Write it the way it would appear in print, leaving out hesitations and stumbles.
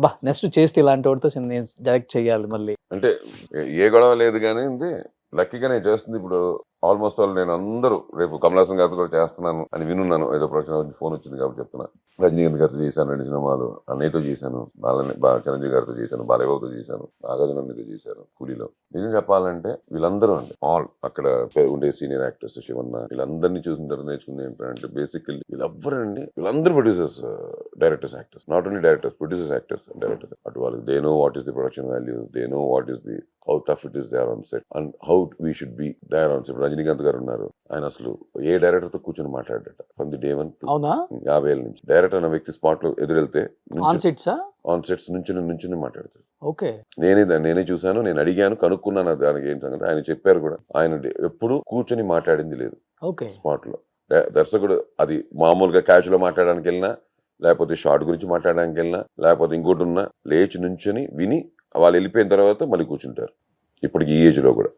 అబ్బా నెక్స్ట్ చేస్తే ఇలాంటి వాడితో నేను డైరెక్ట్ చేయాలి మళ్ళీ. అంటే ఏ గొడవ లేదు కానీ లక్కీగా నేను చేస్తుంది ఇప్పుడు ఆల్మోస్ట్ ఆల్ నేను అందరూ రేపు కమలాసన్ గారితో కూడా చేస్తున్నాను అని వినున్నాను. ఏదో ప్రొడక్షన్ ఫోన్ వచ్చింది కాబట్టి చెప్తున్నా. రజనీకాంత్ గారితో చేశాను 2 సినిమాలు, అన్నయ్యతో చేశాను, చిరంజీవి గారితో చేశాను, బాలయ్యబాబుతో చేశాను, నాగార్జునతో చేశాను కూలీలో. నిజం చెప్పాలంటే వీళ్ళందరూ అండి ఆల్ అక్కడ ఉండే సీనియర్ యాక్టర్స్ శివన్న వీళ్ళందరినీ చూసిన తర్వాత నేర్చుకుంది ఏంటంటే బేసికల్లీ వీళ్ళెవ్వరండి వీళ్ళందరూ producers, directors, actors. Not only directors, producers, actors, directors. అటు వాళ్ళకి they know what is the production value, they know what is the how tough it is there on set and how we should be there on set. Rajinikanth garu ఉన్నారు, ఆయన అసలు ఏ director తో కూర్చొని మాట్లాడట from the day 1 అవునా 50 ఏళ్ళ నుంచి. Director అన్న వ్యక్తి స్పాట్ లో ఎదురెళ్తే ఆన్ సెట్స్ నుంచి మాట్లాడతారు. ఓకే, నేనే చూశాను, నేను అడిగాను, కనుక్కున్నాను దానికి ఏం సంగతి. ఆయన చెప్పారు కూడా, ఆయన ఎప్పుడు కూర్చొని మాట్లాడింది లేదు ఓకే స్పాట్ లో. దర్శకుడు అది మామూలుగా క్యాష్ లో మాట్లాడడానికి వెళ్ళినా, లేకపోతే షార్ట్ గురించి మాట్లాడడానికి వెళ్ళినా, లేకపోతే ఇంకోటి ఉన్నా లేచి నుంచొని విని వాళ్ళు వెళ్ళిపోయిన తర్వాత మళ్ళీ కూర్చుంటారు. ఇప్పటికి ఈ ఏజ్ లో కూడా